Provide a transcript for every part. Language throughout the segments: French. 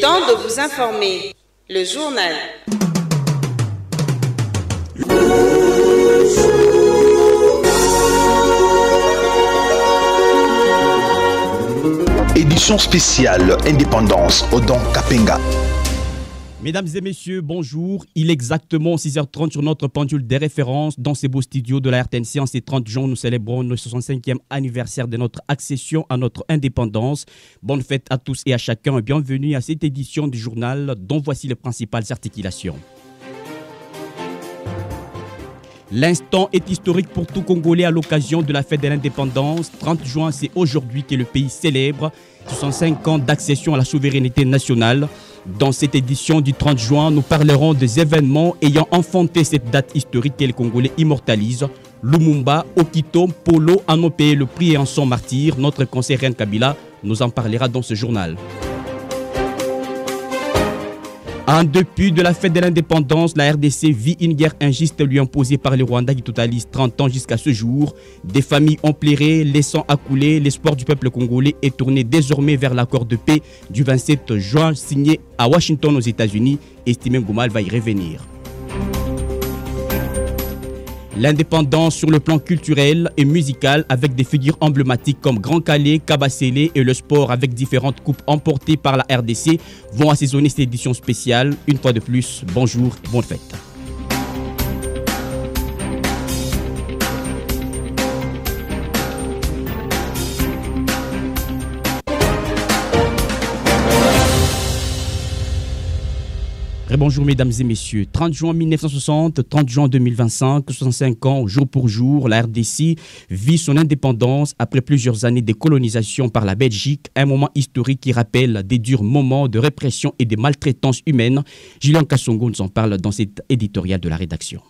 temps de vous informer. Le journal. Édition spéciale Indépendance Odon Kapenga. Mesdames et messieurs, bonjour. Il est exactement 6h30 sur notre pendule des références. Dans ces beaux studios de la RTNC, en ces 30 jours, nous célébrons le 65e anniversaire de notre accession à notre indépendance. Bonne fête à tous et à chacun et bienvenue à cette édition du journal dont voici les principales articulations. L'instant est historique pour tout Congolais à l'occasion de la fête de l'indépendance. 30 juin, c'est aujourd'hui que le pays célèbre 65 ans d'accession à la souveraineté nationale. Dans cette édition du 30 juin, nous parlerons des événements ayant enfanté cette date historique que les Congolais immortalisent. Lumumba, Okito, Polo en ont payé le prix et en sont martyrs. Notre conseiller Reine Kabila nous en parlera dans ce journal. En dépit de la fête de l'indépendance, la RDC vit une guerre injuste lui imposée par le Rwanda qui totalise 30 ans jusqu'à ce jour. Des familles ont pleuré, laissant accouler. L'espoir du peuple congolais est tourné désormais vers l'accord de paix du 27 juin signé à Washington aux États-Unis. Estimé Ngoumal va y revenir. L'indépendance sur le plan culturel et musical avec des figures emblématiques comme Grand Calais, Kabasele et le sport avec différentes coupes emportées par la RDC vont assaisonner cette édition spéciale. Une fois de plus, bonjour et bonne fête. Bonjour mesdames et messieurs, 30 juin 1960, 30 juin 2025, 65 ans jour pour jour, la RDC vit son indépendance après plusieurs années de colonisation par la Belgique, un moment historique qui rappelle des durs moments de répression et de maltraitance humaine. Julien Kassongo nous en parle dans cet éditorial de la rédaction.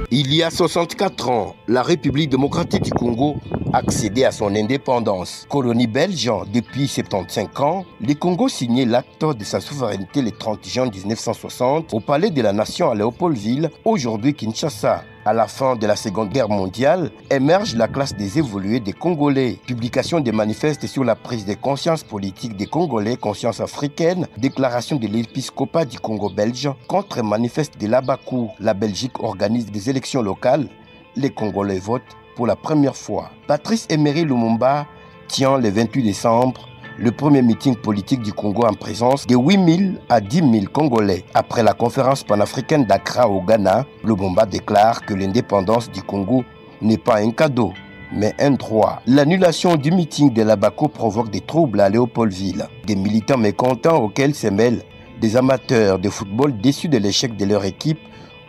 Il y a 64 ans, la République démocratique du Congo accédait à son indépendance. Colonie belge depuis 75 ans, le Congo signait l'acte de sa souveraineté le 30 juin 1960 au Palais de la Nation à Léopoldville, aujourd'hui Kinshasa. À la fin de la Seconde Guerre mondiale, émerge la classe des évolués des Congolais. Publication des manifestes sur la prise de conscience politique des Congolais, conscience africaine, déclaration de l'épiscopat du Congo belge, contre-manifeste de l'Abakou. La Belgique organise des élections locales. Les Congolais votent pour la première fois. Patrice Emery Lumumba tient le 28 décembre le premier meeting politique du Congo en présence de 8 000 à 10 000 Congolais. Après la conférence panafricaine d'Accra au Ghana, Lumumba déclare que l'indépendance du Congo n'est pas un cadeau, mais un droit. L'annulation du meeting de l'Abakou provoque des troubles à Léopoldville. Des militants mécontents auxquels se mêlent des amateurs de football déçus de l'échec de leur équipe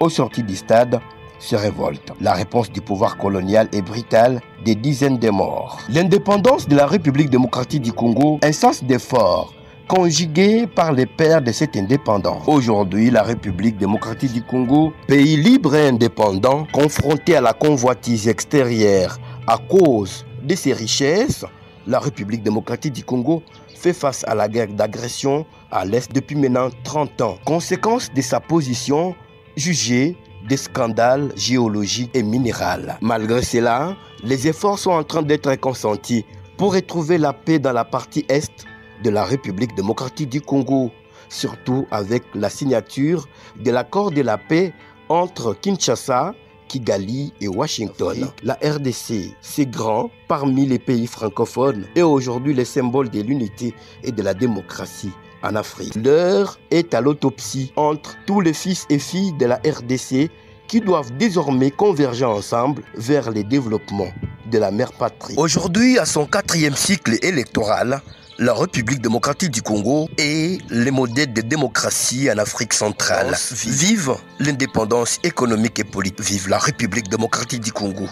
aux sorties du stade se révolte. La réponse du pouvoir colonial est brutale, des dizaines de morts. L'indépendance de la République démocratique du Congo, un sens d'effort conjugué par les pères de cette indépendance. Aujourd'hui, la République démocratique du Congo, pays libre et indépendant, confronté à la convoitise extérieure à cause de ses richesses, la République démocratique du Congo fait face à la guerre d'agression à l'Est depuis maintenant 30 ans. Conséquence de sa position jugée des scandales géologiques et minéraux. Malgré cela, les efforts sont en train d'être consentis pour retrouver la paix dans la partie est de la République démocratique du Congo, surtout avec la signature de l'accord de la paix entre Kinshasa, Kigali et Washington. La RDC, c'est grand parmi les pays francophones et aujourd'hui le symbole de l'unité et de la démocratie en Afrique. L'heure est à l'autopsie entre tous les fils et filles de la RDC qui doivent désormais converger ensemble vers le développement de la mère patrie. Aujourd'hui, à son 4e cycle électoral, la République démocratique du Congo est le modèle de démocratie en Afrique centrale. Vive l'indépendance économique et politique. Vive la République démocratique du Congo.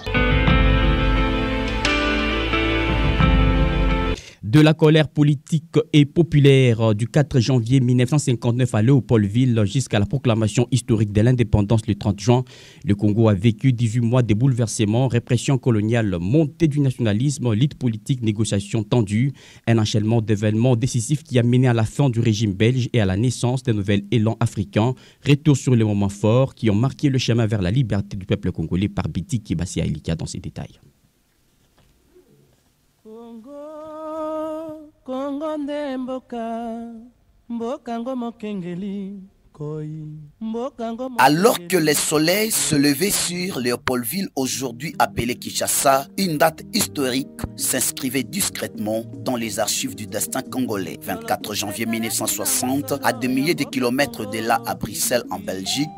De la colère politique et populaire du 4 janvier 1959 à Léopoldville jusqu'à la proclamation historique de l'indépendance le 30 juin, le Congo a vécu 18 mois de bouleversements, répression coloniale, montée du nationalisme, lutte politique, négociations tendues, un enchaînement d'événements décisifs qui a mené à la fin du régime belge et à la naissance d'un nouvel élan africain. Retour sur les moments forts qui ont marqué le chemin vers la liberté du peuple congolais par Biti Kibasi Ailika dans ses détails. Kongo nde mboka ngo mokengeli. Alors que le soleil se levait sur Léopoldville, aujourd'hui appelé Kinshasa, une date historique s'inscrivait discrètement dans les archives du destin congolais. 24 janvier 1960, à des milliers de kilomètres de là à Bruxelles en Belgique,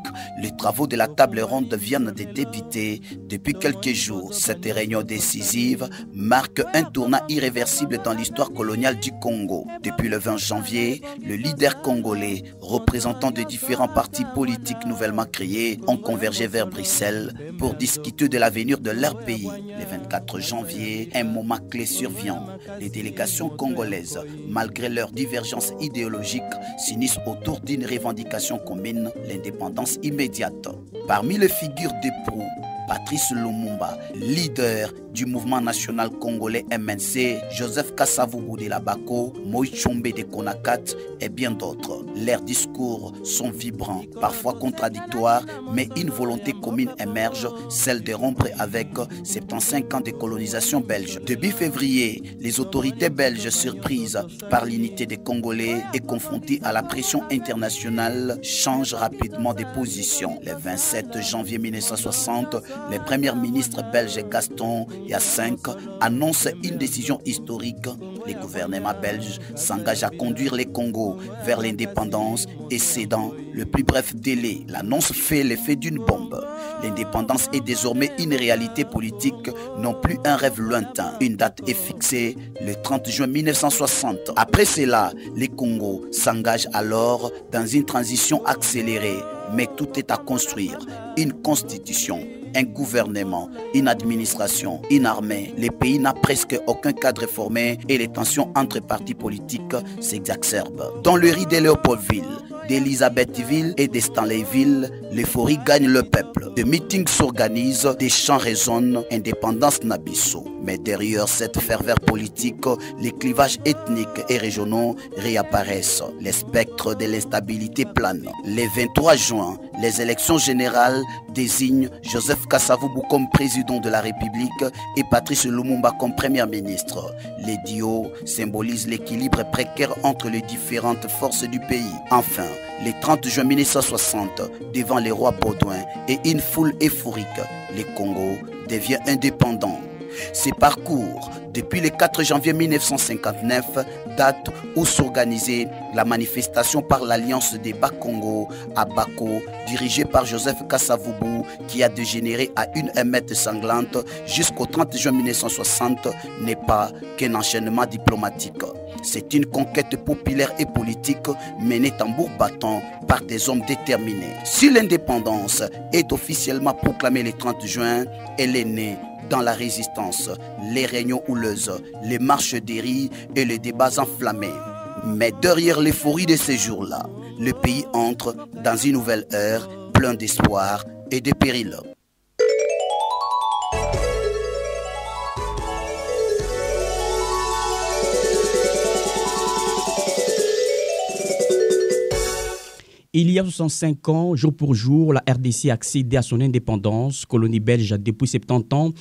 les travaux de la table ronde viennent de débuter depuis quelques jours. Cette réunion décisive marque un tournant irréversible dans l'histoire coloniale du Congo. Depuis le 20 janvier, le leader congolais, représentant de différents partis politiques nouvellement créés, ont convergé vers Bruxelles pour discuter de l'avenir de leur pays. Le 24 janvier, un moment clé survient. Les délégations congolaises, malgré leurs divergences idéologiques, s'unissent autour d'une revendication commune, l'indépendance immédiate. Parmi les figures d'éproux, Patrice Lumumba, leader du mouvement national congolais MNC, Joseph Kasavubu de la Bako, Moïse Tshombe de Konakat et bien d'autres. Leurs discours sont vibrants, parfois contradictoires, mais une volonté commune émerge, celle de rompre avec 75 ans de colonisation belge. Début février, les autorités belges, surprises par l'unité des Congolais et confrontées à la pression internationale, changent rapidement de position. Le 27 janvier 1960, le premier ministre belge Gaston Yassenck annonce une décision historique. Le gouvernement belge s'engage à conduire les Congo vers l'indépendance et cédant le plus bref délai. L'annonce fait l'effet d'une bombe. L'indépendance est désormais une réalité politique, non plus un rêve lointain. Une date est fixée, le 30 juin 1960. Après cela, les Congo s'engagent alors dans une transition accélérée. Mais tout est à construire. Une constitution, un gouvernement, une administration, une armée. Le pays n'a presque aucun cadre formé et les tensions entre partis politiques s'exacerbent. Dans le riz de Léopoldville, d'Elisabethville et de Stanleyville, l'euphorie gagne le peuple. Des meetings s'organisent, des chants résonnent, indépendance Nabisso. Mais derrière cette ferveur politique, les clivages ethniques et régionaux réapparaissent. Les spectres de l'instabilité planent. Le 23 juin, les élections générales désignent Joseph Kasavubu comme président de la République et Patrice Lumumba comme premier ministre. Les duos symbolisent l'équilibre précaire entre les différentes forces du pays. Enfin, le 30 juin 1960, devant les rois Baudouin et une foule euphorique, le Congo devient indépendant. Ces parcours, depuis le 4 janvier 1959, date où s'organisait la manifestation par l'Alliance des Bas-Congo à Bako, dirigée par Joseph Kasavubu, qui a dégénéré à une émeute sanglante jusqu'au 30 juin 1960, n'est pas qu'un enchaînement diplomatique. C'est une conquête populaire et politique menée tambour battant par des hommes déterminés. Si l'indépendance est officiellement proclamée le 30 juin, elle est née dans la résistance, les réunions houleuses, les marches des rires et les débats enflammés. Mais derrière l'euphorie de ces jours-là, le pays entre dans une nouvelle ère pleine d'espoir et de périls. Il y a 65 ans, jour pour jour, la RDC a accédé à son indépendance. Colonie belge depuis 70 ans,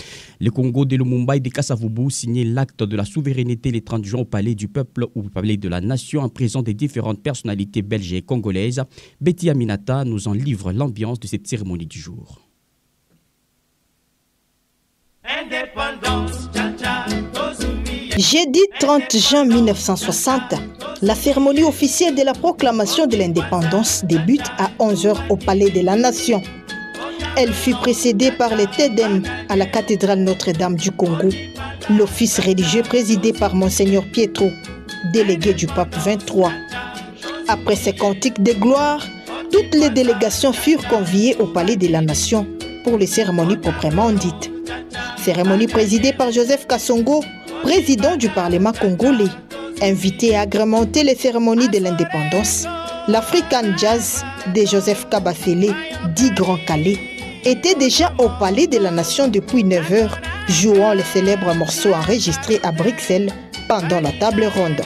le Congo de Lumumba et de Kasavubu signaient l'acte de la souveraineté les 30 juin au Palais du Peuple ou au Palais de la Nation en présence des différentes personnalités belges et congolaises. Betty Aminata nous en livre l'ambiance de cette cérémonie du jour. Jeudi 30 juin 1960, la cérémonie officielle de la proclamation de l'indépendance débute à 11h au Palais de la Nation. Elle fut précédée par les Tédem à la cathédrale Notre-Dame du Congo, l'office religieux présidé par Monseigneur Pietro, délégué du pape 23. Après ces cantiques de gloire, toutes les délégations furent conviées au Palais de la Nation pour les cérémonies proprement dites. Cérémonie présidée par Joseph Kassongo, président du Parlement congolais. Invité à agrémenter les cérémonies de l'indépendance, l'African Jazz de Joseph Kabafele, dit Grand Calais, était déjà au Palais de la Nation depuis 9h, jouant le célèbre morceau enregistré à Bruxelles pendant la table ronde.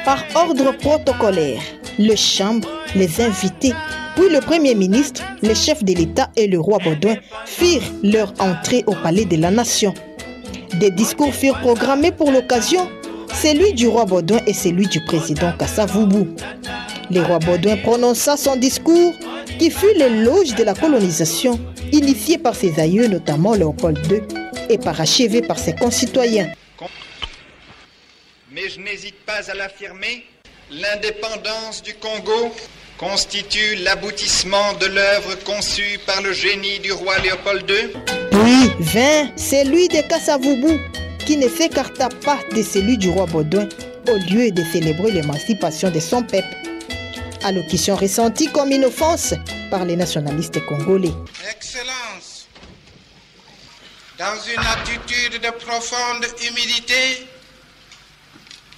Par ordre protocolaire, le chambre, les invités, puis le Premier ministre, le chef de l'État et le roi Baudouin firent leur entrée au palais de la Nation. Des discours furent programmés pour l'occasion, celui du roi Baudouin et celui du président Kasavubu. Le roi Baudouin prononça son discours qui fut l'éloge de la colonisation, initié par ses aïeux, notamment Léopold II, et parachevé par ses concitoyens. Mais je n'hésite pas à l'affirmer, l'indépendance du Congo constitue l'aboutissement de l'œuvre conçue par le génie du roi Léopold II. Puis vint celui de Kasavubu, qui ne s'écarta pas de celui du roi Baudouin, au lieu de célébrer l'émancipation de son peuple. Allocution ressentie comme une offense par les nationalistes congolais. Excellence, dans une attitude de profonde humilité,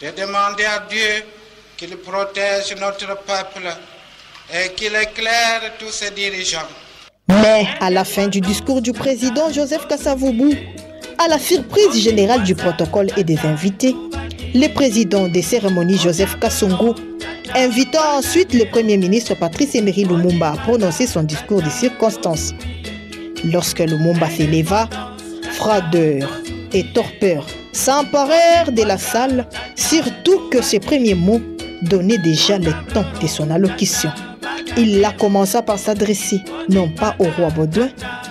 de demander à Dieu qu'il protège notre peuple et qu'il éclaire tous ses dirigeants. Mais à la fin du discours du président Joseph Kasavubu, à la surprise générale du protocole et des invités, le président des cérémonies Joseph Kasongo invita ensuite le Premier ministre Patrice Emery Lumumba à prononcer son discours de circonstance. Lorsque Lumumba s'éleva, froideur et torpeur s'emparèrent de la salle, surtout que ces premiers mots donnaient déjà le ton de son allocution. Il la commença par s'adresser non pas au roi Baudouin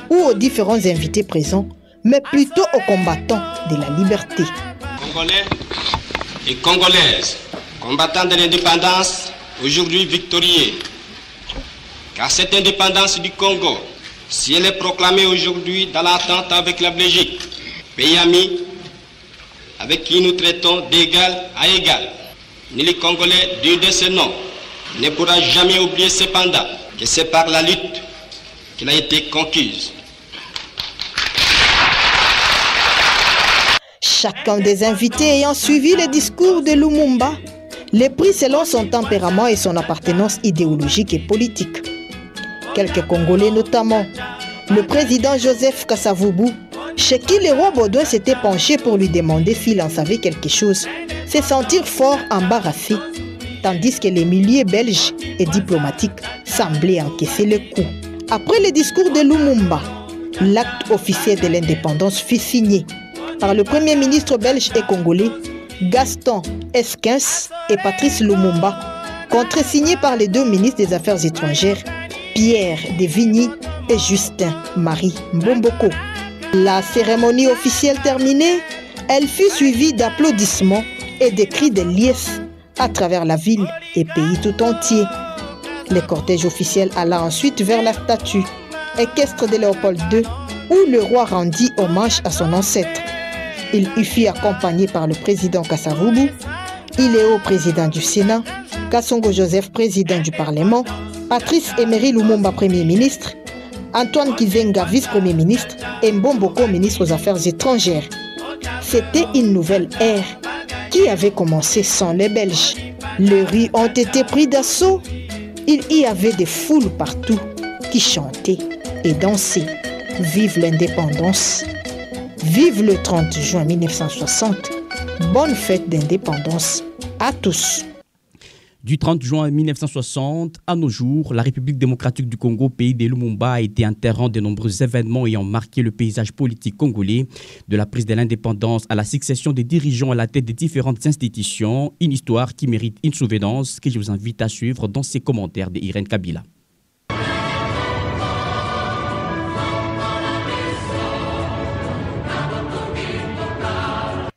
ou aux différents invités présents, mais plutôt aux combattants de la liberté. Congolais et Congolaises, combattants de l'indépendance, aujourd'hui victorieux. Car cette indépendance du Congo, si elle est proclamée aujourd'hui dans l'entente avec la Belgique, pays ami avec qui nous traitons d'égal à égal, ni les Congolais dignes de ce nom ne pourra jamais oublier cependant que c'est par la lutte qu'elle a été conquise. Chacun des invités ayant suivi le discours de Lumumba les prit selon son tempérament et son appartenance idéologique et politique. Quelques Congolais notamment, le président Joseph Kasavubu, chez qui le roi Baudouin s'était penché pour lui demander s'il en savait quelque chose, se sentirent fort embarrassés, tandis que les milliers belges et diplomatiques semblaient encaisser le coup. Après le discours de Lumumba, l'acte officiel de l'indépendance fut signé par le Premier ministre belge et congolais Gaston Esquins et Patrice Lumumba, contresigné par les deux ministres des Affaires étrangères Pierre de Vigny et Justin Marie Mbomboko. La cérémonie officielle terminée, elle fut suivie d'applaudissements et de cris de liesse à travers la ville et pays tout entier. Le cortège officiel alla ensuite vers la statue équestre de Léopold II où le roi rendit hommage à son ancêtre. Il y fut accompagné par le président Kasavubu, Iléo, président du Sénat, Kasongo Joseph, président du Parlement, Patrice Emery Lumumba, Premier ministre, Antoine Kizenga, vice-premier ministre, et Mbomboko, ministre aux Affaires étrangères. C'était une nouvelle ère qui avait commencé sans les Belges. Les rues ont été pris d'assaut. Il y avait des foules partout qui chantaient et dansaient. Vive l'indépendance! Vive le 30 juin 1960. Bonne fête d'indépendance à tous. Du 30 juin 1960 à nos jours, la République démocratique du Congo, pays de Lumumba, a été un terrain de nombreux événements ayant marqué le paysage politique congolais, de la prise de l'indépendance à la succession des dirigeants à la tête des différentes institutions, une histoire qui mérite une souvenance que je vous invite à suivre dans ces commentaires de Irène Kabila.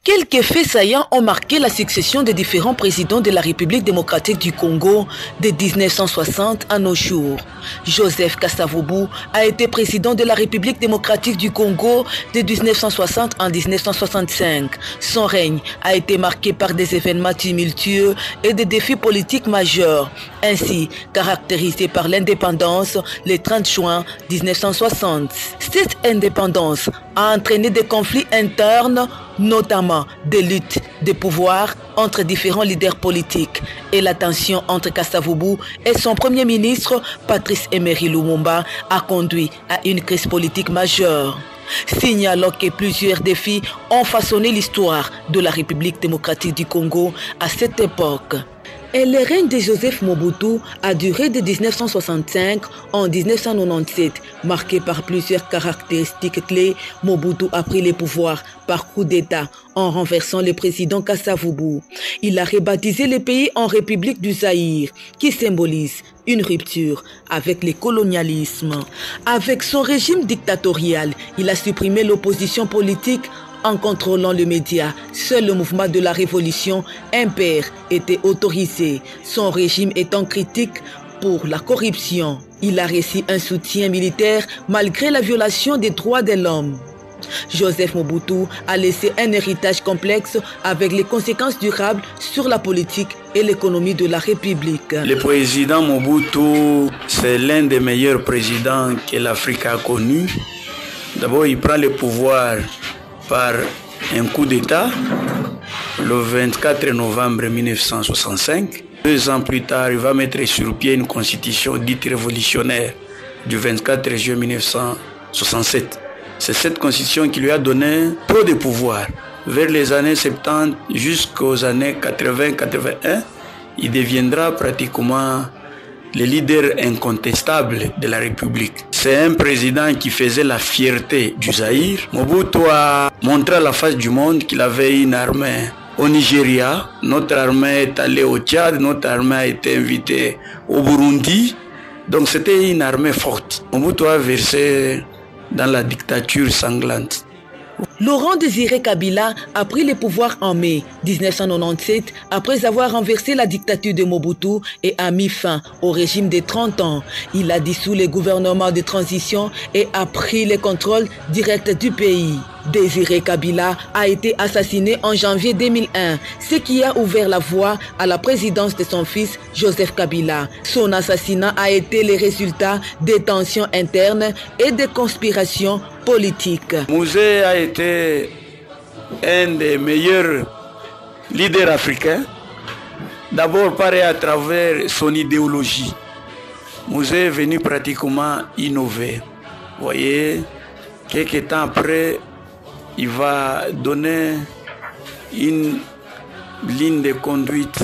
Quelques faits saillants ont marqué la succession des différents présidents de la République démocratique du Congo de 1960 à nos jours. Joseph Kasavubu a été président de la République démocratique du Congo de 1960 en 1965. Son règne a été marqué par des événements tumultueux et des défis politiques majeurs, ainsi caractérisé par l'indépendance le 30 juin 1960. Cette indépendance a entraîné des conflits internes, notamment des luttes de pouvoir entre différents leaders politiques et la tension entre Kasavubu et son premier ministre Patrice Emery Lumumba a conduit à une crise politique majeure. Signalons que plusieurs défis ont façonné l'histoire de la République démocratique du Congo à cette époque. Et le règne de Joseph Mobutu a duré de 1965 en 1997. Marqué par plusieurs caractéristiques clés, Mobutu a pris le pouvoir par coup d'État en renversant le président Kasavubu. Il a rebaptisé le pays en République du Zaïre, qui symbolise une rupture avec le colonialisme. Avec son régime dictatorial, il a supprimé l'opposition politique en contrôlant les médias. Seul le mouvement de la révolution impère était autorisé, son régime étant critique pour la corruption. Il a reçu un soutien militaire malgré la violation des droits de l'homme. Joseph Mobutu a laissé un héritage complexe avec les conséquences durables sur la politique et l'économie de la République. Le président Mobutu, c'est l'un des meilleurs présidents que l'Afrique a connu. D'abord, il prend le pouvoir par un coup d'État le 24 novembre 1965. 2 ans plus tard, il va mettre sur pied une constitution dite révolutionnaire du 24 juin 1967. C'est cette constitution qui lui a donné trop de pouvoir. Vers les années 70 jusqu'aux années 80-81, il deviendra pratiquement le leader incontestable de la République. C'est un président qui faisait la fierté du Zaïre. Mobutu a montré à la face du monde qu'il avait une armée au Nigeria. Notre armée est allée au Tchad, notre armée a été invitée au Burundi. Donc c'était une armée forte. Mobutu a versé dans la dictature sanglante. Laurent Désiré Kabila a pris le pouvoir en mai 1997 après avoir renversé la dictature de Mobutu et a mis fin au régime de 30 ans. Il a dissous les gouvernements de transition et a pris le contrôle direct du pays. Désiré Kabila a été assassiné en janvier 2001, ce qui a ouvert la voie à la présidence de son fils Joseph Kabila. Son assassinat a été le résultat des tensions internes et des conspirations politiques. Mouzé a été un des meilleurs leaders africains, d'abord par et à travers son idéologie. Mouzé est venu pratiquement innover. Vous voyez, quelques temps après, il va donner une ligne de conduite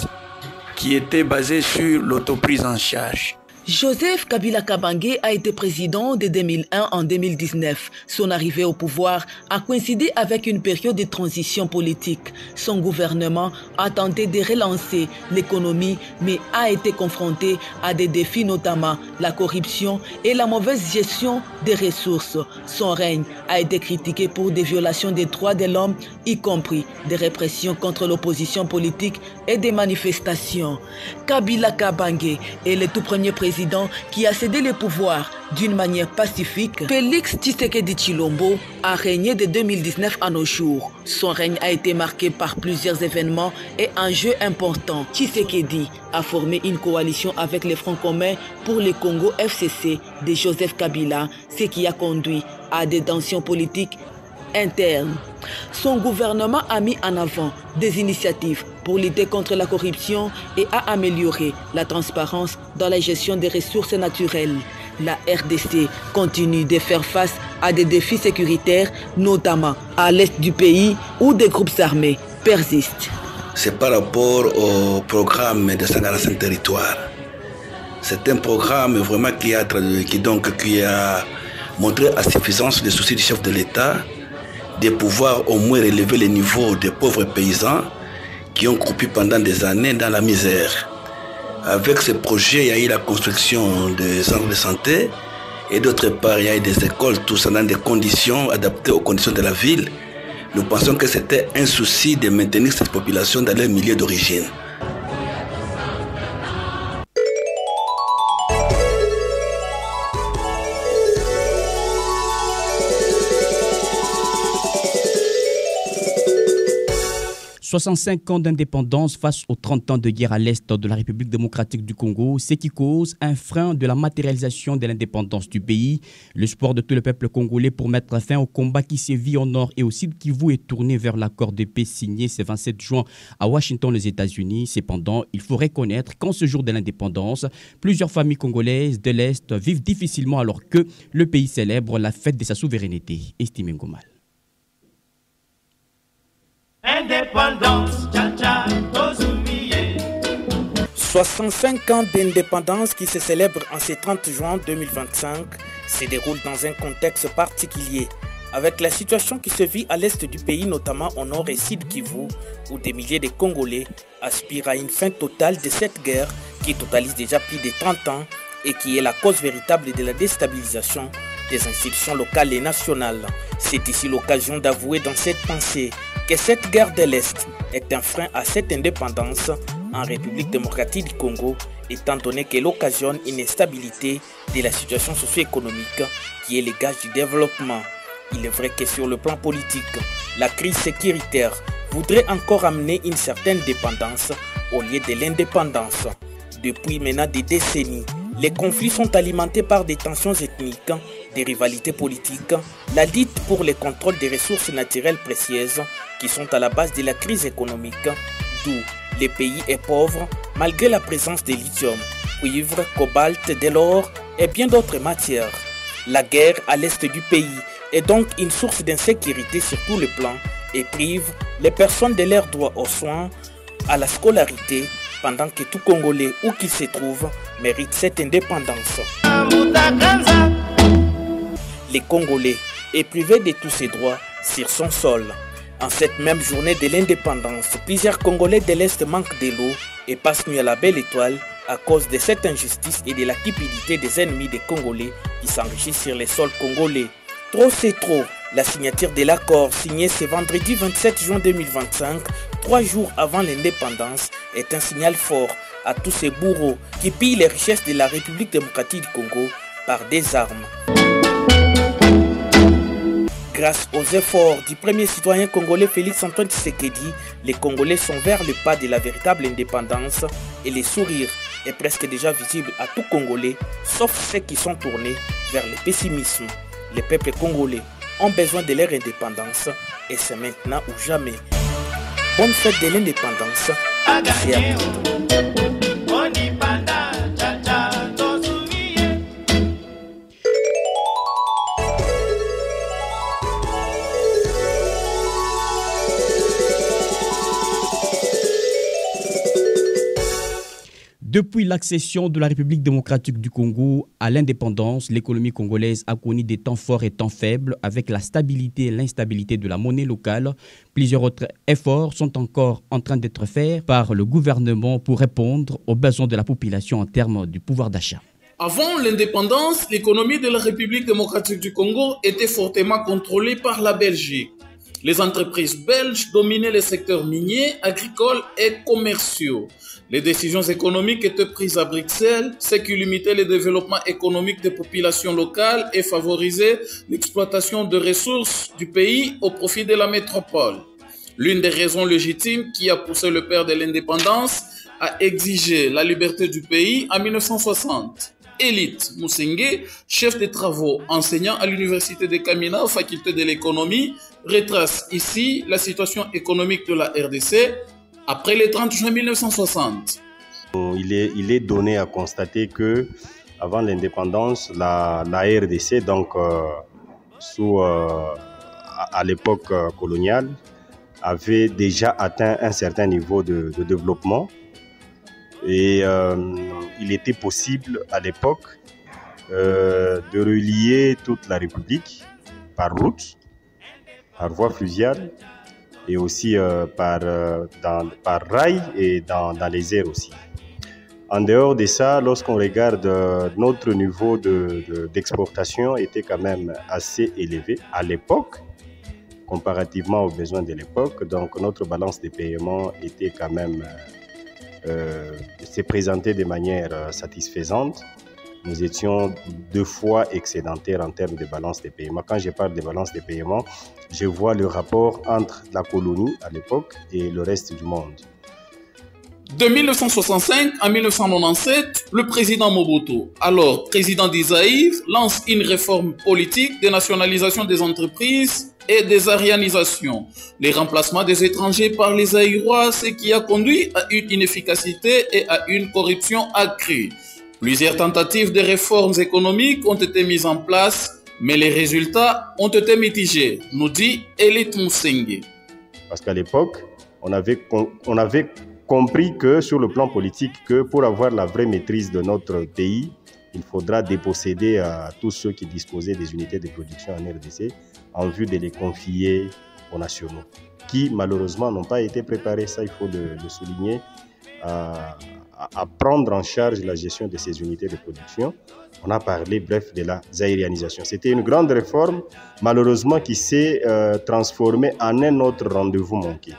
qui était basée sur l'autoprise en charge. Joseph Kabila Kabange a été président de 2001 en 2019. Son arrivée au pouvoir a coïncidé avec une période de transition politique. Son gouvernement a tenté de relancer l'économie, mais a été confronté à des défis, notamment la corruption et la mauvaise gestion des ressources. Son règne a été critiqué pour des violations des droits de l'homme, y compris des répressions contre l'opposition politique et des manifestations. Kabila Kabange est le tout premier président qui a cédé le pouvoir d'une manière pacifique. Félix Tshisekedi Tshilombo a régné de 2019 à nos jours. Son règne a été marqué par plusieurs événements et enjeux importants. Tshisekedi a formé une coalition avec les Front commun pour le Congo FCC de Joseph Kabila, ce qui a conduit à des tensions politiques interne. Son gouvernement a mis en avant des initiatives pour lutter contre la corruption et a amélioré la transparence dans la gestion des ressources naturelles. La RDC continue de faire face à des défis sécuritaires, notamment à l'est du pays où des groupes armés persistent. C'est par rapport au programme de 145 territoires. C'est un programme vraiment qui a montré à suffisance les soucis du chef de l'État de pouvoir au moins relever le niveau des pauvres paysans qui ont croupi pendant des années dans la misère. Avec ce projet, il y a eu la construction des centres de santé et d'autre part, il y a eu des écoles, tout ça dans des conditions adaptées aux conditions de la ville. Nous pensons que c'était un souci de maintenir cette population dans leur milieu d'origine. « 65 ans d'indépendance face aux 30 ans de guerre à l'est de la République démocratique du Congo, ce qui cause un frein de la matérialisation de l'indépendance du pays. Le sport de tout le peuple congolais pour mettre fin au combat qui sévit au nord et au sud Kivu est tourné vers l'accord de paix signé ce 27 juin à Washington, les États-Unis. Cependant, il faut reconnaître qu'en ce jour de l'indépendance, plusieurs familles congolaises de l'Est vivent difficilement alors que le pays célèbre la fête de sa souveraineté. Estimé Ngomal. Indépendance, tcha tcha, 65 ans d'indépendance qui se célèbrent en ce 30 juin 2025 se déroulent dans un contexte particulier, avec la situation qui se vit à l'est du pays, notamment au nord et sud Kivu, où des milliers de Congolais aspirent à une fin totale de cette guerre qui totalise déjà plus de 30 ans et qui est la cause véritable de la déstabilisation des institutions locales et nationales. C'est ici l'occasion d'avouer dans cette pensée que cette guerre de l'Est est un frein à cette indépendance en République démocratique du Congo, étant donné qu'elle occasionne une instabilité de la situation socio-économique qui est le gage du développement. Il est vrai que sur le plan politique, la crise sécuritaire voudrait encore amener une certaine dépendance au lieu de l'indépendance. Depuis maintenant des décennies, les conflits sont alimentés par des tensions ethniques, des rivalités politiques, la lutte pour le contrôle des ressources naturelles précieuses qui sont à la base de la crise économique, d'où le pays est pauvre malgré la présence de lithium, cuivre, cobalt, de l'or et bien d'autres matières. La guerre à l'est du pays est donc une source d'insécurité sur tous les plans et prive les personnes de leur droit aux soins, à la scolarité, pendant que tout Congolais où qu'il se trouve mérite cette indépendance. Les Congolais est privé de tous ses droits sur son sol. En cette même journée de l'indépendance, plusieurs Congolais de l'Est manquent de l'eau et passent nuit à la belle étoile à cause de cette injustice et de la cupidité des ennemis des Congolais qui s'enrichissent sur les sols congolais. Trop c'est trop. La signature de l'accord signé ce vendredi 27 juin 2025, 3 jours avant l'indépendance, est un signal fort à tous ces bourreaux qui pillent les richesses de la République démocratique du Congo par des armes. Grâce aux efforts du premier citoyen congolais Félix-Antoine Tshisekedi, les Congolais sont vers le pas de la véritable indépendance et le sourire est presque déjà visible à tout Congolais, sauf ceux qui sont tournés vers le pessimisme. Les peuples congolais ont besoin de leur indépendance et c'est maintenant ou jamais. Bonne fête de l'indépendance. Merci à tous. Depuis l'accession de la République démocratique du Congo à l'indépendance, l'économie congolaise a connu des temps forts et temps faibles avec la stabilité et l'instabilité de la monnaie locale. Plusieurs autres efforts sont encore en train d'être faits par le gouvernement pour répondre aux besoins de la population en termes du pouvoir d'achat. Avant l'indépendance, l'économie de la République démocratique du Congo était fortement contrôlée par la Belgique. Les entreprises belges dominaient les secteurs miniers, agricoles et commerciaux. Les décisions économiques étaient prises à Bruxelles, ce qui limitait le développement économique des populations locales et favorisait l'exploitation de ressources du pays au profit de la métropole. L'une des raisons légitimes qui a poussé le père de l'indépendance à exiger la liberté du pays en 1960. Élite Musinge, chef de travaux enseignant à l'université de Kamina, faculté de l'économie, retrace ici la situation économique de la RDC après le 30 juin 1960. Il est donné à constater que avant l'indépendance, la RDC, donc à l'époque coloniale, avait déjà atteint un certain niveau de développement. Et il était possible à l'époque de relier toute la République par route, par voie fluviale et aussi par rail et dans les airs aussi. En dehors de ça, lorsqu'on regarde notre niveau d'exportation était quand même assez élevé à l'époque, comparativement aux besoins de l'époque. Donc notre balance de paiement était quand même s'est présentée de manière satisfaisante. Nous étions 2 fois excédentaires en termes de balance de paiement. Quand je parle de balance de paiement, je vois le rapport entre la colonie à l'époque et le reste du monde. De 1965 à 1997, le président Mobutu, alors président du Zaïre, lance une réforme politique de nationalisation des entreprises et des arianisations, les remplacements des étrangers par les Zaïrois, ce qui a conduit à une inefficacité et à une corruption accrue. Plusieurs tentatives de réformes économiques ont été mises en place, mais les résultats ont été mitigés, nous dit Élite Musinge. Parce qu'à l'époque, on avait compris que sur le plan politique, que pour avoir la vraie maîtrise de notre pays, il faudra déposséder à tous ceux qui disposaient des unités de production en RDC en vue de les confier aux nationaux, qui malheureusement n'ont pas été préparés, ça il faut le souligner, à prendre en charge la gestion de ces unités de production. On a parlé, bref, de la zaïrianisation. C'était une grande réforme, malheureusement, qui s'est transformée en un autre rendez-vous manqué.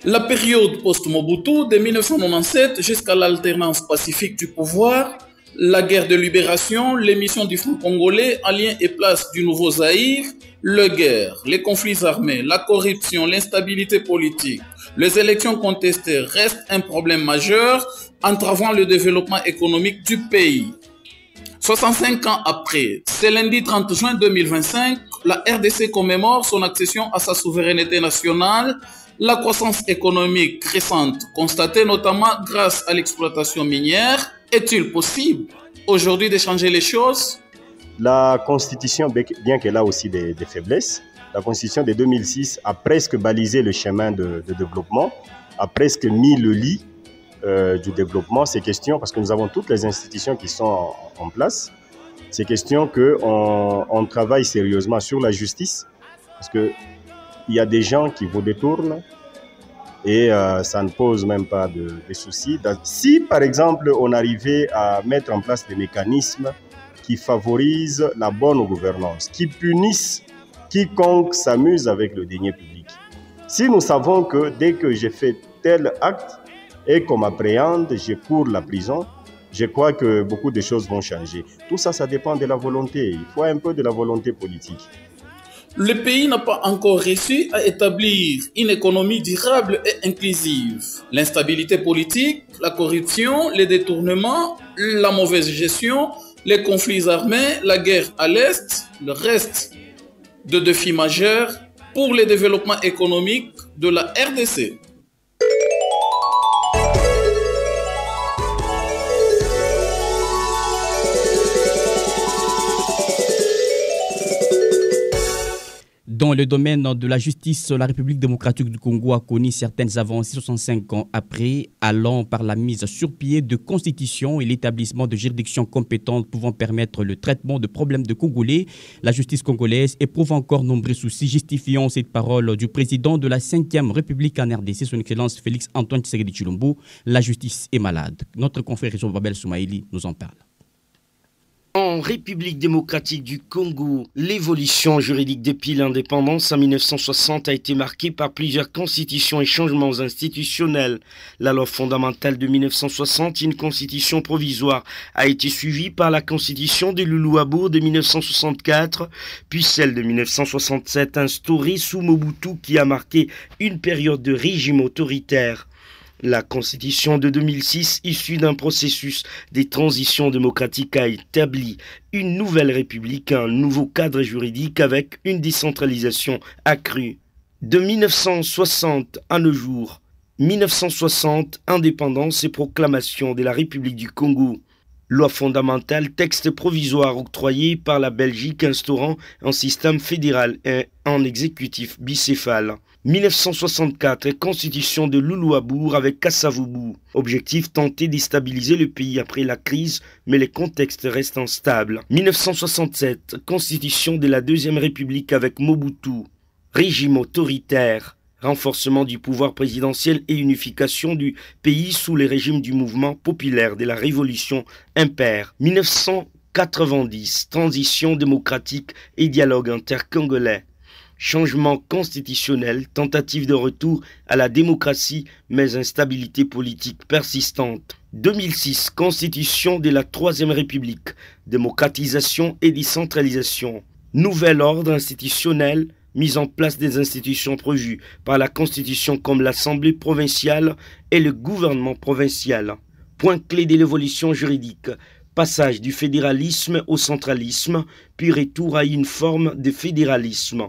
La période post-Mobutu, de 1997 jusqu'à l'alternance pacifique du pouvoir, la guerre de libération, l'émission du Front congolais en lien et place du nouveau Zaïre, les guerres, les conflits armés, la corruption, l'instabilité politique, les élections contestées restent un problème majeur entravant le développement économique du pays. 65 ans après, ce lundi 30 juin 2025, la RDC commémore son accession à sa souveraineté nationale. La croissance économique récente, constatée notamment grâce à l'exploitation minière, est-il possible aujourd'hui de changer les choses? La Constitution, bien qu'elle a aussi des faiblesses, la Constitution de 2006 a presque balisé le chemin de développement, a presque mis le lit du développement. C'est question, parce que nous avons toutes les institutions qui sont en place, c'est question qu'on travaille sérieusement sur la justice, parce que il y a des gens qui vous détournent et ça ne pose même pas de soucis. Si, par exemple, on arrivait à mettre en place des mécanismes qui favorisent la bonne gouvernance, qui punissent quiconque s'amuse avec le denier public. Si nous savons que dès que j'ai fait tel acte et qu'on m'appréhende, je cours la prison, je crois que beaucoup de choses vont changer. Tout ça, ça dépend de la volonté. Il faut un peu de la volonté politique. Le pays n'a pas encore réussi à établir une économie durable et inclusive. L'instabilité politique, la corruption, les détournements, la mauvaise gestion, les conflits armés, la guerre à l'Est, le reste de défis majeurs pour le développement économique de la RDC. Dans le domaine de la justice, la République démocratique du Congo a connu certaines avancées 65 ans après, allant par la mise sur pied de constitutions et l'établissement de juridictions compétentes pouvant permettre le traitement de problèmes de Congolais. La justice congolaise éprouve encore nombreux soucis, justifiant cette parole du président de la 5e République en RDC, son Excellence Félix Antoine Tshisekedi Tshilombo. La justice est malade. Notre confrère Babel Soumaïli nous en parle. En République démocratique du Congo, l'évolution juridique depuis l'indépendance en 1960 a été marquée par plusieurs constitutions et changements institutionnels. La loi fondamentale de 1960, une constitution provisoire, a été suivie par la constitution de Luluabourg de 1964, puis celle de 1967 instaurée sous Mobutu qui a marqué une période de régime autoritaire. La Constitution de 2006, issue d'un processus de transition démocratique, a établi une nouvelle république, un nouveau cadre juridique avec une décentralisation accrue. De 1960 à nos jours, 1960, indépendance et proclamation de la République du Congo. Loi fondamentale, texte provisoire octroyé par la Belgique instaurant un système fédéral et un exécutif bicéphale. 1964, constitution de Luluabourg avec Kasavubu. Objectif tenter de stabiliser le pays après la crise, mais le contexte reste instable. 1967, constitution de la Deuxième République avec Mobutu. Régime autoritaire. Renforcement du pouvoir présidentiel et unification du pays sous le régime du mouvement populaire de la Révolution impaire. 1990, transition démocratique et dialogue intercongolais. Changement constitutionnel, tentative de retour à la démocratie, mais instabilité politique persistante. 2006, constitution de la Troisième République, démocratisation et décentralisation. Nouvel ordre institutionnel, mise en place des institutions prévues par la Constitution comme l'Assemblée provinciale et le gouvernement provincial. Point clé de l'évolution juridique. Passage du fédéralisme au centralisme, puis retour à une forme de fédéralisme.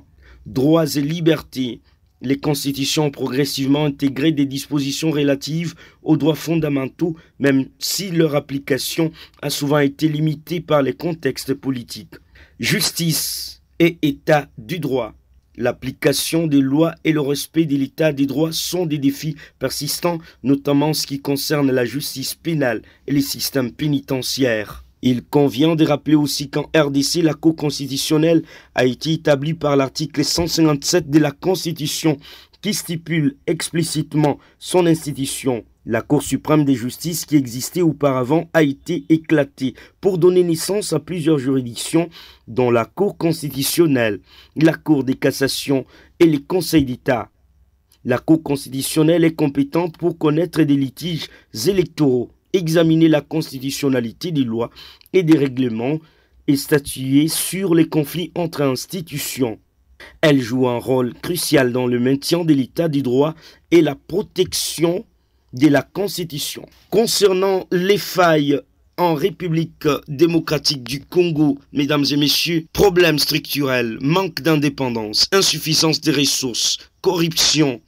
Droits et libertés. Les constitutions ont progressivement intégré des dispositions relatives aux droits fondamentaux, même si leur application a souvent été limitée par les contextes politiques. Justice et état du droit. L'application des lois et le respect de l'état des droits sont des défis persistants, notamment en ce qui concerne la justice pénale et les systèmes pénitentiaires. Il convient de rappeler aussi qu'en RDC, la Cour constitutionnelle a été établie par l'article 157 de la Constitution qui stipule explicitement son institution. La Cour suprême de justice qui existait auparavant a été éclatée pour donner naissance à plusieurs juridictions dont la Cour constitutionnelle, la Cour de cassation et les conseils d'État. La Cour constitutionnelle est compétente pour connaître des litiges électoraux, examiner la constitutionnalité des lois et des règlements et statuer sur les conflits entre institutions. Elle joue un rôle crucial dans le maintien de l'état du droit et la protection de la Constitution. Concernant les failles en République démocratique du Congo, mesdames et messieurs, problèmes structurels, manque d'indépendance, insuffisance des ressources, corruption,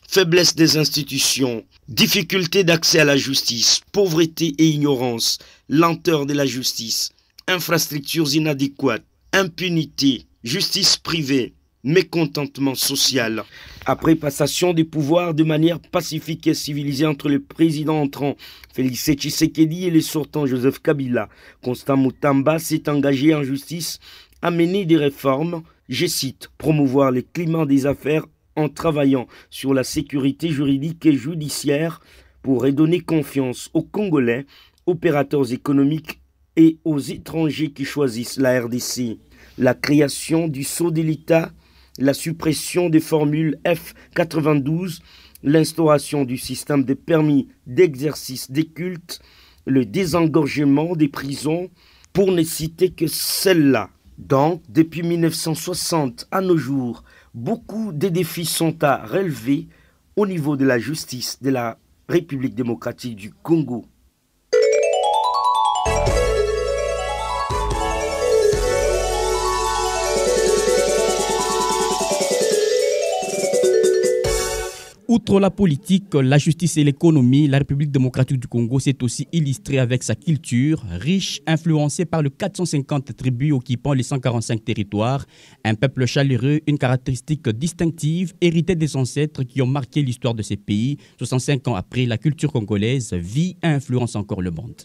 faiblesse des institutions, difficulté d'accès à la justice, pauvreté et ignorance, lenteur de la justice, infrastructures inadéquates, impunité, justice privée, mécontentement social. Après passation des pouvoirs de manière pacifique et civilisée entre le président entrant Félix Tshisekedi et le sortant Joseph Kabila, Constant Mutamba s'est engagé en justice à mener des réformes, je cite, promouvoir le climat des affaires en travaillant sur la sécurité juridique et judiciaire pour redonner confiance aux Congolais, opérateurs économiques et aux étrangers qui choisissent la RDC. La création du sceau de l'État, la suppression des formules F92, l'instauration du système de permis d'exercice des cultes, le désengorgement des prisons, pour ne citer que celle-là. Donc, depuis 1960 à nos jours, beaucoup de défis sont à relever au niveau de la justice de la République démocratique du Congo. Outre la politique, la justice et l'économie, la République démocratique du Congo s'est aussi illustrée avec sa culture, riche, influencée par les 450 tribus occupant les 145 territoires, un peuple chaleureux, une caractéristique distinctive, héritée des ancêtres qui ont marqué l'histoire de ces pays. 65 ans après, la culture congolaise vit et influence encore le monde.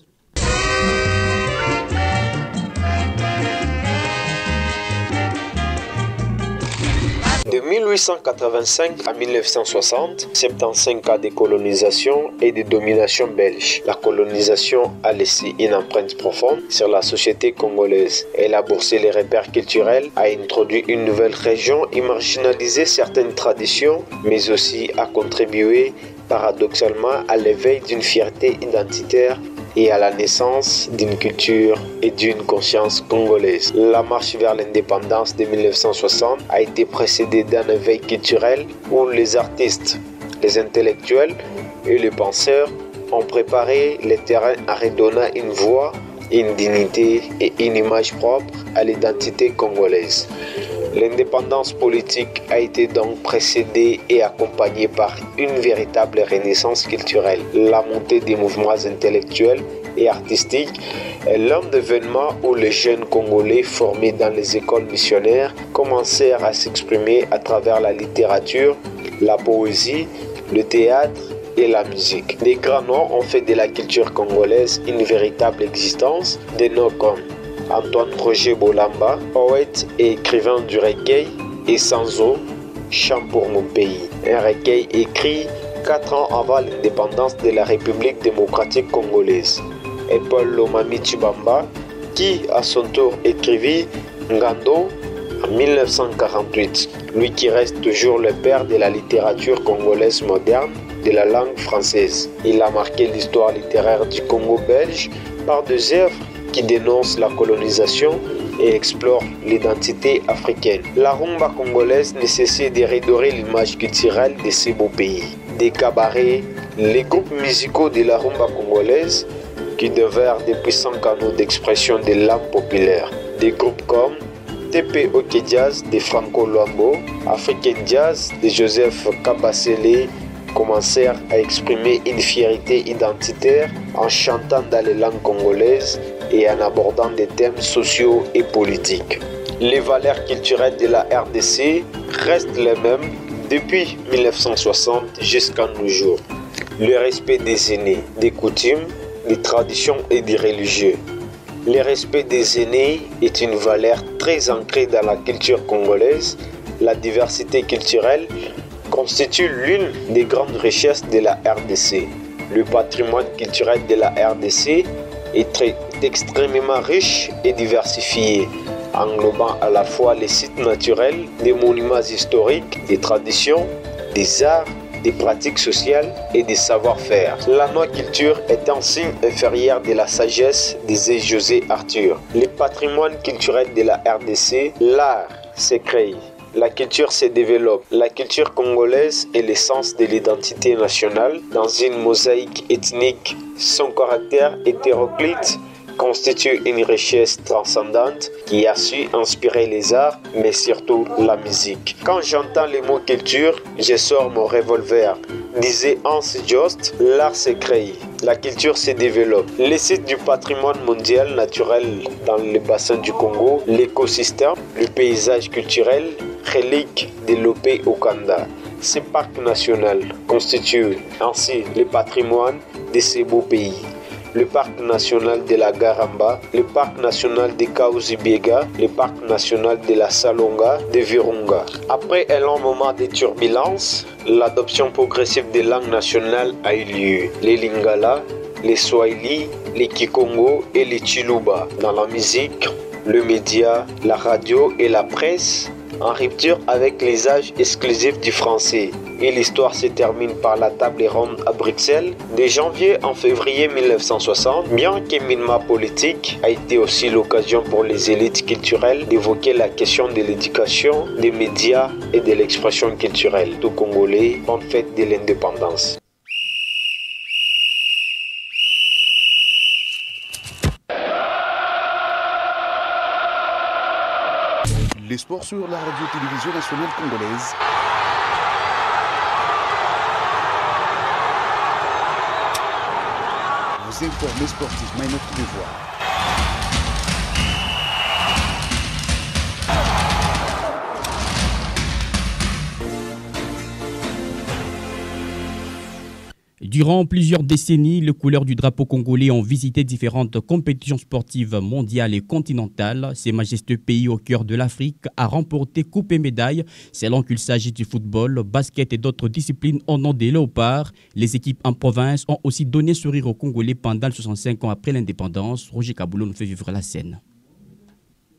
De 1885 à 1960, 75 ans de colonisation et de domination belge. La colonisation a laissé une empreinte profonde sur la société congolaise. Elle a boursé les repères culturels, a introduit une nouvelle région et marginalisé certaines traditions, mais aussi a contribué paradoxalement à l'éveil d'une fierté identitaire et à la naissance d'une culture et d'une conscience congolaise. La marche vers l'indépendance de 1960 a été précédée d'un éveil culturel où les artistes, les intellectuels et les penseurs ont préparé le terrain à redonner une voix, une dignité et une image propre à l'identité congolaise. L'indépendance politique a été donc précédée et accompagnée par une véritable renaissance culturelle. La montée des mouvements intellectuels et artistiques est l'un des événements où les jeunes Congolais formés dans les écoles missionnaires commencèrent à s'exprimer à travers la littérature, la poésie, le théâtre et la musique. Des grands noms ont fait de la culture congolaise une véritable existence, des noms comme Antoine Roger Bolamba, poète et écrivain du recueil, et Sanzo, Chant pour mon pays. Un recueil écrit 4 ans avant l'indépendance de la République démocratique congolaise. Et Paul Lomami Tshibamba, qui à son tour écrivit Ngando en 1948. Lui qui reste toujours le père de la littérature congolaise moderne, de la langue française. Il a marqué l'histoire littéraire du Congo belge par des œuvres qui dénonce la colonisation et explore l'identité africaine. La rumba congolaise nécessite de redorer l'image culturelle de ces beaux pays. Des cabarets, les groupes musicaux de la rumba congolaise qui devinrent de puissants canaux d'expression de l'âme populaire. Des groupes comme TP OK Jazz de Franco Luambo, African Jazz de Joseph Kabasele commencèrent à exprimer une fierté identitaire en chantant dans les langues congolaises et en abordant des thèmes sociaux et politiques. Les valeurs culturelles de la RDC restent les mêmes depuis 1960 jusqu'à nos jours. Le respect des aînés, des coutumes, des traditions et des religieux. Le respect des aînés est une valeur très ancrée dans la culture congolaise. La diversité culturelle constitue l'une des grandes richesses de la RDC. Le patrimoine culturel de la RDC est extrêmement riche et diversifié, englobant à la fois les sites naturels, des monuments historiques, des traditions, des arts, des pratiques sociales et des savoir-faire. La non-culture est un signe inférieur de la sagesse, disait José Arthur. Le patrimoine culturel de la RDC, l'art se crée. La culture se développe. La culture congolaise est l'essence de l'identité nationale dans une mosaïque ethnique. Son caractère hétéroclite constitue une richesse transcendante qui a su inspirer les arts, mais surtout la musique. Quand j'entends le mot culture, je sors mon revolver. Disait Hans Jost, l'art se crée, la culture se développe. Les sites du patrimoine mondial naturel dans le bassin du Congo, l'écosystème, le paysage culturel, reliques de l'Opé Okanda. Ces parcs nationaux constituent ainsi le patrimoine de ces beaux pays. Le parc national de la Garamba, le parc national de Kaouzi-Biega, le parc national de la Salonga, de Virunga. Après un long moment de turbulence, l'adoption progressive des langues nationales a eu lieu. Les Lingala, les Swahili, les Kikongo et les Chiluba. Dans la musique, le média, la radio et la presse, en rupture avec les âges exclusifs du français. Et l'histoire se termine par la table ronde à Bruxelles de janvier en février 1960, bien que minima politique a été aussi l'occasion pour les élites culturelles d'évoquer la question de l'éducation, des médias et de l'expression culturelle. Tout Congolais, bonne fête de l'indépendance. Les sports sur la radio-télévision nationale congolaise. Vous informez sportivement et notre devoir. Durant plusieurs décennies, les couleurs du drapeau congolais ont visité différentes compétitions sportives mondiales et continentales. Ces majestueux pays au cœur de l'Afrique a remporté coupe et médailles, selon qu'il s'agit du football, basket et d'autres disciplines au nom des léopards. Les équipes en province ont aussi donné sourire aux Congolais pendant les 65 ans après l'indépendance. Roger Kaboulou nous fait vivre la scène.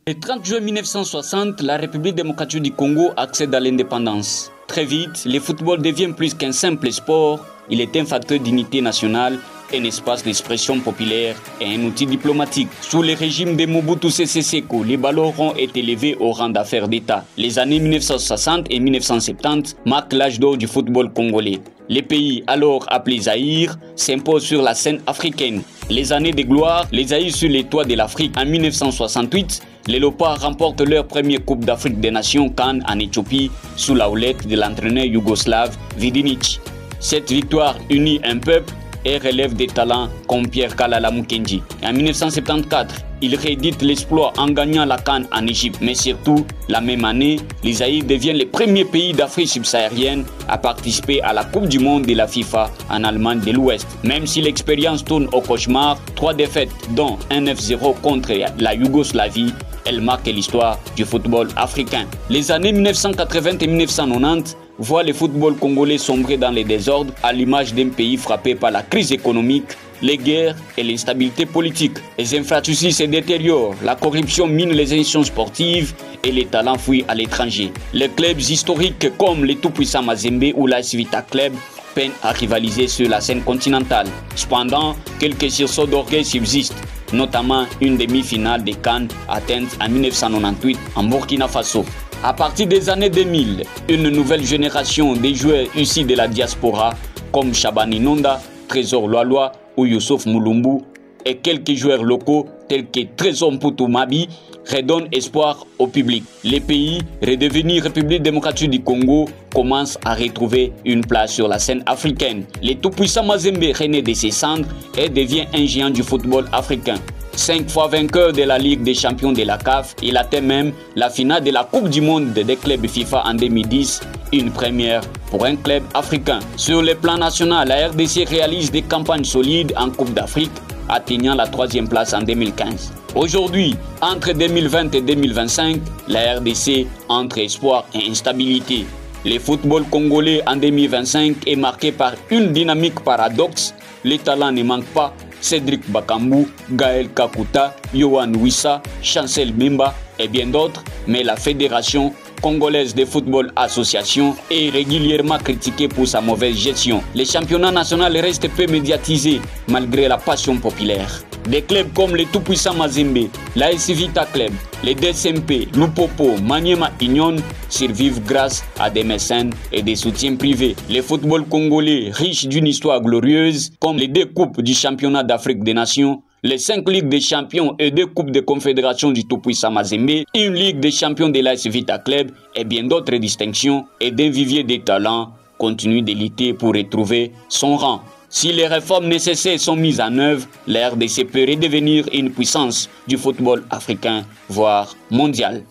Le 30 juin 1960, la République démocratique du Congo accède à l'indépendance. Très vite, le football devient plus qu'un simple sport. Il est un facteur d'unité nationale, un espace d'expression populaire et un outil diplomatique. Sous le régime de Mobutu Sese Seko, les ballons ronds est élevé au rang d'affaires d'État. Les années 1960 et 1970 marquent l'âge d'or du football congolais. Les pays alors appelés Zaïre s'imposent sur la scène africaine. Les années de gloire, les Zaïre sur les toits de l'Afrique. En 1968, les Léopards remportent leur première Coupe d'Afrique des Nations CAN en Éthiopie sous la houlette de l'entraîneur yougoslave Vidinic. Cette victoire unit un peuple et relève des talents comme Pierre Kalala Mukendi. En 1974, il réédite l'exploit en gagnant la CAN en Égypte. Mais surtout, la même année, les Zaïre deviennent le premier pays d'Afrique subsaharienne à participer à la Coupe du Monde de la FIFA en Allemagne de l'Ouest. Même si l'expérience tourne au cauchemar, 3 défaites dont un 9-0 contre la Yougoslavie, elle marque l'histoire du football africain. Les années 1980 et 1990 voit le football congolais sombrer dans les désordres à l'image d'un pays frappé par la crise économique, les guerres et l'instabilité politique. Les infrastructures se détériorent, la corruption mine les institutions sportives et les talents fuient à l'étranger. Les clubs historiques comme les tout-puissants Mazembe ou l'AS Vita Club peinent à rivaliser sur la scène continentale. Cependant, quelques sursauts d'orgueil subsistent, notamment une demi-finale des CAN atteinte en 1998 en Burkina Faso. À partir des années 2000, une nouvelle génération de joueurs issus de la diaspora comme Chabani Nonda, Trésor Loaloa ou Youssouf Moulumbu et quelques joueurs locaux tels que Trésor Mputu-Mabi redonnent espoir au public. Les pays redevenus République démocratique du Congo commencent à retrouver une place sur la scène africaine. Le tout-puissant Mazembe renaît de ses cendres et devient un géant du football africain. 5 fois vainqueur de la Ligue des champions de la CAF, il atteint même la finale de la Coupe du monde des clubs FIFA en 2010, une première pour un club africain. Sur le plan national, la RDC réalise des campagnes solides en Coupe d'Afrique, atteignant la 3e place en 2015. Aujourd'hui, entre 2020 et 2025, la RDC entre espoir et instabilité. Le football congolais en 2025 est marqué par une dynamique paradoxe. Les talents ne manquent pas. Cédric Bakambu, Gaël Kakuta, Yohan Wissa, Chancel Bimba et bien d'autres, mais la Fédération congolaise de football association est régulièrement critiquée pour sa mauvaise gestion. Le championnat national reste peu médiatisé malgré la passion populaire. Des clubs comme le tout-puissant Mazembe, l'AS Vita Club, les DSMP, Lupopo, Maniema Union survivent grâce à des mécènes et des soutiens privés. Le football congolais, riche d'une histoire glorieuse, comme les 2 coupes du championnat d'Afrique des Nations, les 5 ligues des champions et 2 coupes de confédération du tout-puissant Mazembe, une ligue des champions de l'AS Vita Club et bien d'autres distinctions et d'un vivier de talents continue de lutter pour retrouver son rang. Si les réformes nécessaires sont mises en œuvre, la RDC peut redevenir une puissance du football africain, voire mondial.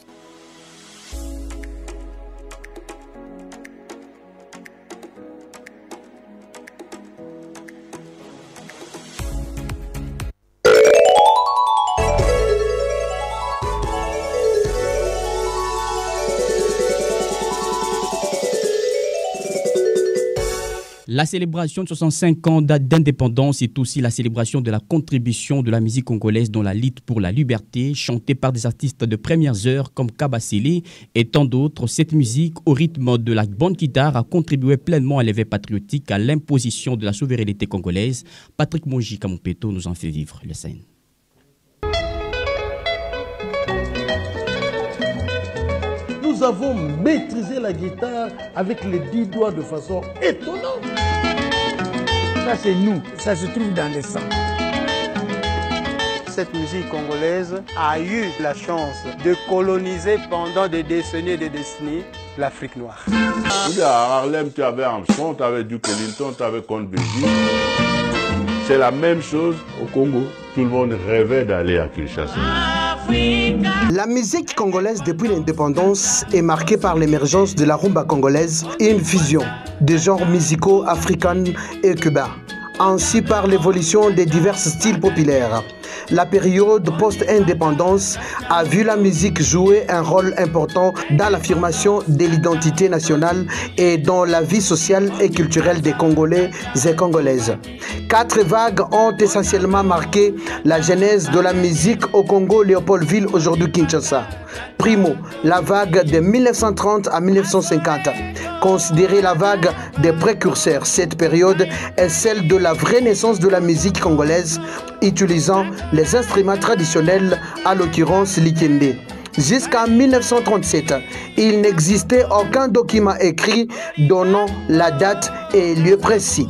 La célébration de 65 ans d'indépendance est aussi la célébration de la contribution de la musique congolaise dans la lutte pour la liberté, chantée par des artistes de premières heures comme Kabasele et tant d'autres. Cette musique, au rythme de la bonne guitare, a contribué pleinement à l'éveil patriotique, à l'imposition de la souveraineté congolaise. Patrick Moji Kamoupeto nous en fait vivre le scène. Nous avons maîtrisé la guitare avec les 10 doigts de façon étonnante. Ça c'est nous, ça se trouve dans le sang. Cette musique congolaise a eu la chance de coloniser pendant des décennies et des décennies l'Afrique noire. À Harlem, tu avais Armstrong, tu avais Duke Ellington, tu avais Count Basie. C'est la même chose au Congo. Tout le monde rêvait d'aller à Kinshasa. La musique congolaise depuis l'indépendance est marquée par l'émergence de la rumba congolaise et une fusion des genres musicaux africains et cubains, ainsi par l'évolution des divers styles populaires. La période post-indépendance a vu la musique jouer un rôle important dans l'affirmation de l'identité nationale et dans la vie sociale et culturelle des Congolais et Congolaises. 4 vagues ont essentiellement marqué la genèse de la musique au Congo, Léopoldville, aujourd'hui Kinshasa. Primo, la vague de 1930 à 1950. Considérée la vague des précurseurs, cette période est celle de la vraie naissance de la musique congolaise, utilisant les instruments traditionnels, à l'occurrence l'ikende. Jusqu'en 1937, il n'existait aucun document écrit donnant la date et lieu précis.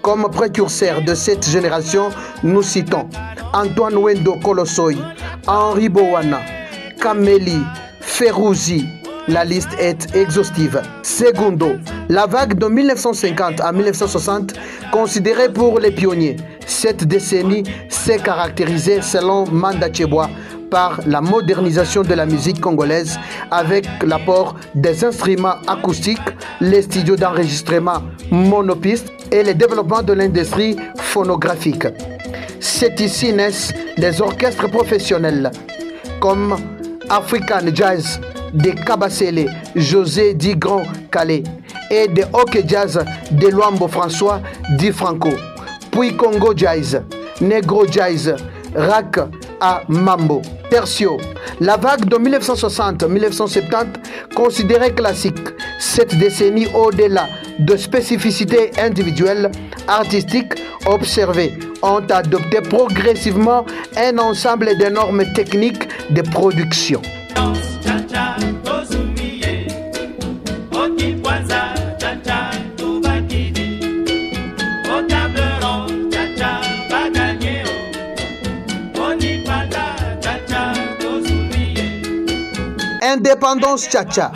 Comme précurseurs de cette génération, nous citons Antoine Wendo Kolosoy, Henri Bowana, Kameli, Ferrouzi. La liste est exhaustive. Segundo, la vague de 1950 à 1960, considérée pour les pionniers. Cette décennie s'est caractérisée, selon Manda Chebois, par la modernisation de la musique congolaise avec l'apport des instruments acoustiques, les studios d'enregistrement monopistes et le développement de l'industrie phonographique. C'est ici naissent des orchestres professionnels comme African Jazz de Kabasele, José Di Grand Calais et de Hockey Jazz de Luambo François Di Franco, puis Congo Jazz, Negro Jazz, Rack à Mambo. Tertio, la vague de 1960-1970 considérée classique. Cette décennie, au-delà de spécificités individuelles, artistiques observées, ont adopté progressivement un ensemble de normes techniques de production. Indépendance Tcha-Tcha,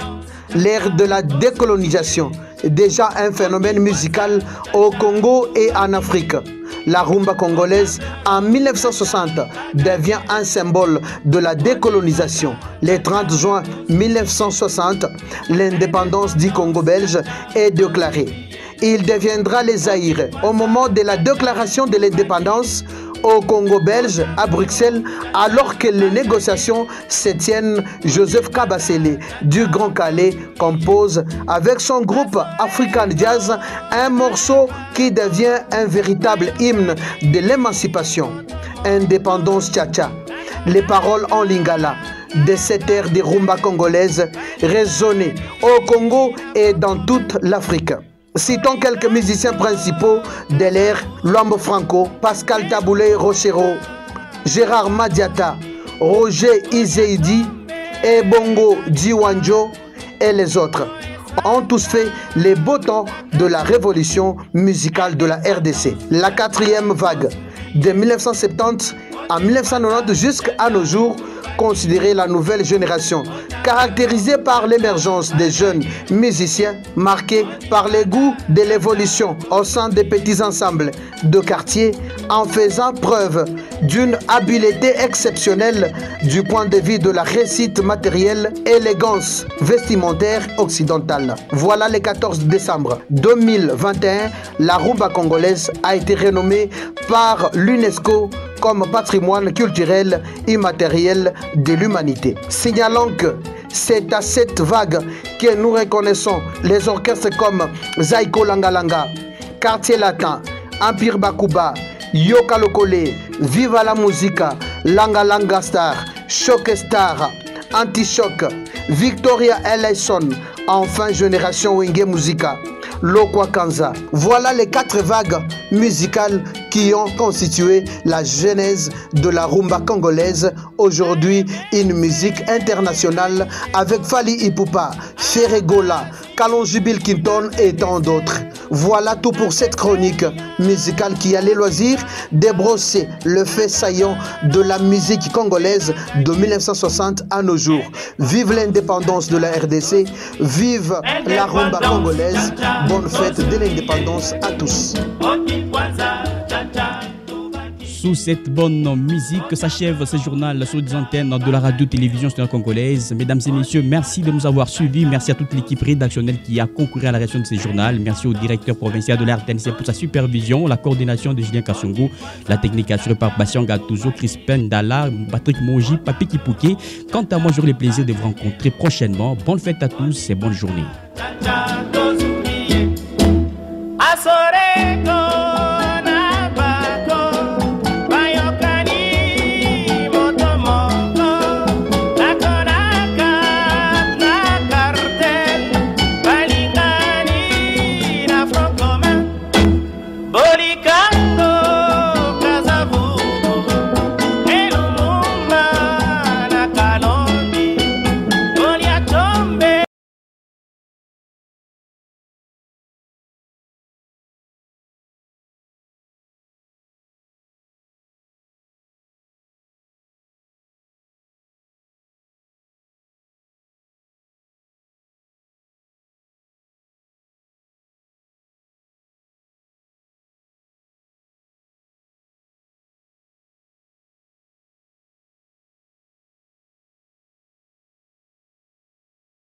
l'ère de la décolonisation, déjà un phénomène musical au Congo et en Afrique. la rumba congolaise en 1960 devient un symbole de la décolonisation. Le 30 juin 1960, l'indépendance du Congo belge est déclarée. Il deviendra le Zaïre. Au moment de la déclaration de l'indépendance au Congo belge, à Bruxelles, alors que les négociations se tiennent, Joseph Kabasele du Grand Calais compose avec son groupe African Jazz un morceau qui devient un véritable hymne de l'émancipation. Indépendance Tcha-Tcha. Les paroles en lingala de cette ère de rumba congolaise résonnaient au Congo et dans toute l'Afrique. Citons quelques musiciens principaux de l'ère: Luambo Franco, Pascal Taboulé Rochero, Gérard Madiata, Roger Izeidi, Ebongo Diwanjo et les autres ont tous fait les beaux temps de la révolution musicale de la RDC. La quatrième vague de 1970 à 1990 jusqu'à nos jours, considérée la nouvelle génération, caractérisée par l'émergence des jeunes musiciens, marquée par les goûts de l'évolution au sein des petits ensembles de quartier, en faisant preuve d'une habileté exceptionnelle du point de vue de la réussite matérielle, élégance vestimentaire occidentale. Voilà, le 14 décembre 2021, la rumba congolaise a été renommée par l'UNESCO comme patrimoine culturel immatériel de l'humanité. Signalons que c'est à cette vague que nous reconnaissons les orchestres comme Zaiko Langalanga, Quartier Latin, Empire Bakuba, Yoka Lokole, Viva la Musica, Langa Langa Star, Choc Star, Anti-Choc, Victoria Ellison, enfin Génération Wenge Musica, Lokwa Kanza. Voilà les 4 vagues musicales qui ont constitué la genèse de la rumba congolaise, aujourd'hui une musique internationale avec Fally Ipupa, Ferregola, Kalonji Bill Clinton et tant d'autres. Voilà tout pour cette chronique musicale qui a les loisirs de brosser le fait saillant de la musique congolaise de 1960 à nos jours. Vive l'indépendance de la RDC, vive la rumba congolaise, bonne fête de l'indépendance à tous. Sous cette bonne musique s'achève ce journal sur les antennes de la radio-télévision congolaise. Mesdames et messieurs, merci de nous avoir suivis. Merci à toute l'équipe rédactionnelle qui a concouru à la rédaction de ce journal. Merci au directeur provincial de la RTNC pour sa supervision, la coordination de Julien Kassongo, la technique assurée par Bastien Gattuso, Crispin Dalla, Patrick Mongi, Papi Kipouké. Quant à moi, j'aurai le plaisir de vous rencontrer prochainement. Bonne fête à tous et bonne journée.